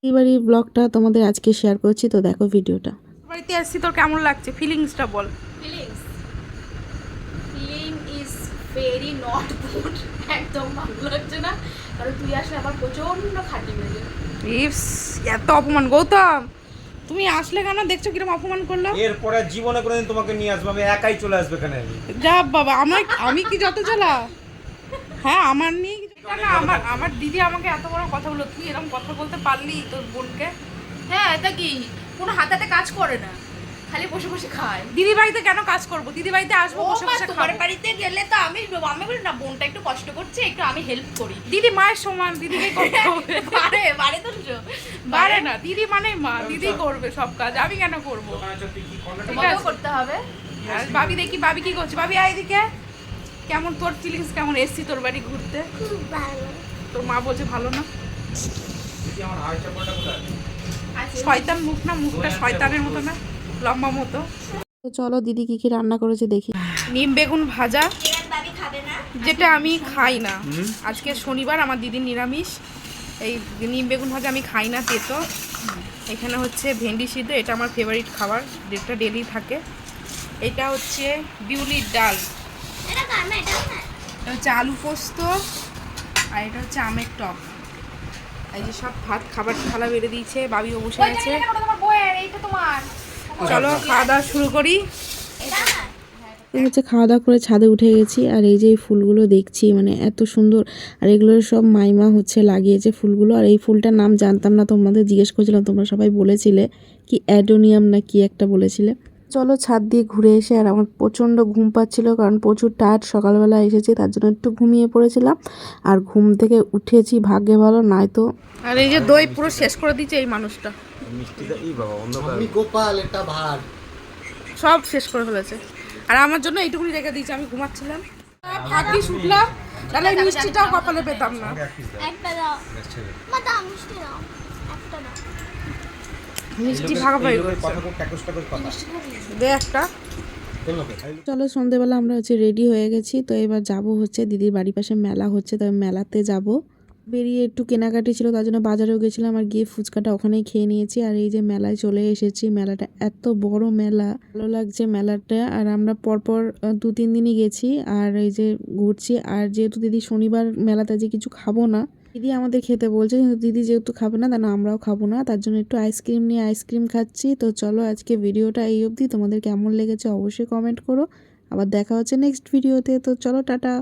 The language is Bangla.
এইবারই ব্লগটা তোমাদের আজকে শেয়ার করছি, তো দেখো ভিডিওটা। বাড়িতে আসছি, তোর কেমন লাগছে? ফিলিংসটা বল। Feeling is very not good. একদম ভালো লাগছে না, কারণ তুই আসলে আমার প্রচন্ড খাটি মেয়ে। ইফস, এত অপমান! গৌতম, তুমি আসলে কেন? দেখছো কিরকম অপমান করলাম। এরপরে জীবনে কোনোদিন তোমাকে নিয়ে আসবো আমি, একাই চলে আসবে এখানে আমি। যা বাবা, আমি কি যত চলা? হ্যাঁ, আমার নিয়ে না, আমার দিদি আমাকে এত বড় কথা বললো, তুই এরকম কথা বলতে পারলি তোর বোনকে? হ্যাঁ, এটা কি কোনো হাতে কাজ করে না, খালি বসে বসে খায়। দিদি বাড়িতে কেন কাজ করব? দিদি বাড়িতে আসবো, বসে বসে তোমার খাবো। বাড়িতে গেলে তো আমি বলি না, বোনটা একটু কষ্ট করছে, একটু আমি হেল্প করি। দিদি মায়ের সমান, দিদিকে করতে হবে। বারে তো বারে না, দিদি মানে মা, দিদি করবে সব কাজ, আমি কেন করব? তোমাকেও করতে হবে। আর বাবি দেখি, বাবি কি করছে? বাবি আয় এদিকে। কেমন তোর ফিলিংস কেমন? এসছি তোর বাড়ি ঘুরতে, তোর মা বলছে ভালো না। শয়তান মুখ না, মুখটা শয়তানের মতো না, লম্বা মতো। তো চলো দিদি কি কি রান্না করেছে দেখি। নিম বেগুন ভাজা, যেটা আমি খাই না। আজকে শনিবার, আমার দিদির নিরামিষ। এই নিম বেগুন ভাজা আমি খাই না, তেতো। এখানে হচ্ছে ভেন্ডি সিদ্ধ, এটা আমার ফেভারিট খাবার, যেটা ডেলি থাকে। এটা হচ্ছে বিউলির ডাল, এটা হচ্ছে আলু পোস্ত, আর এটা হচ্ছে আমের টক। এই যে সব ভাত খাবার থালা বেড়ে দিয়েছে, বাবিও বসে আছে। চলো খাওয়া দাওয়া শুরু করি। এই হচ্ছে খাওয়া দাওয়া করে ছাদে উঠে গেছি, আর এই যে এই ফুলগুলো দেখছি, মানে এত সুন্দর। আর এগুলো সব মাইমা হচ্ছে লাগিয়েছে ফুলগুলো, আর এই ফুলটার নাম জানতাম না, তোমাদের জিজ্ঞেস করছিলাম, তোমরা সবাই বলেছিলে কি অ্যাডোনিয়াম না কি একটা বলেছিলে। চলো ছাদ দিয়ে ঘুরে এসে, আর আমার প্রচণ্ড ঘুম পাচ্ছিল, কারণ প্রচুর টায়ার্ড, সকালবেলা এসেছি তার জন্য একটু ঘুমিয়ে পড়েছিলাম। আর ঘুম থেকে উঠেছি, ভাগ্যে ভালো, নয়তো। আর এই যে দই পুরো শেষ করে দিচ্ছে এই মানুষটা, আমি গোপাল, এটা ভার সব শেষ করে ফেলেছে। আর আমার জন্য এইটুকুনি রেখে দিয়েছে, আমি ঘুমাচ্ছিলাম। ভাগ্যিস উঠলাম, তাহলে এই মিষ্টিটাও কপালে পেতাম না। একটা দাও মা, দাও মিষ্টি দাও, একটা দাও। মিষ্টি ভাগাভাগি দে একটা। চলো সন্ধেবেলা আমরা হচ্ছে রেডি হয়ে গেছি, তো এবার যাব হচ্ছে দিদির বাড়ির পাশে মেলা হচ্ছে, তো মেলাতে যাব। বেরিয়ে একটু কেনাকাটি ছিল, তার জন্য বাজারেও গেছিলাম, আর গিয়ে ফুচকাটা ওখানেই খেয়ে নিয়েছি। আর এই যে মেলায় চলে এসেছি, মেলাটা এত বড় মেলা, ভালো লাগছে মেলাটা। আর আমরা পরপর 2-3 দিনই গেছি, আর এই যে ঘুরছি। আর যেহেতু দিদি শনিবার মেলাতে যে কিছু খাবো না, দিদি আমাদের খেতে বলছে, কিন্তু দিদি যেহেতু খাবে না, তাহলে আমরাও খাবো না, তার জন্য একটু আইসক্রিম নিয়ে আইসক্রিম খাচ্ছি। তো চলো আজকে ভিডিওটা এই অবধি, তোমাদের কেমন লেগেছে অবশ্যই কমেন্ট করো। আবার দেখা হচ্ছে নেক্সট ভিডিওতে, তো চলো টাটা।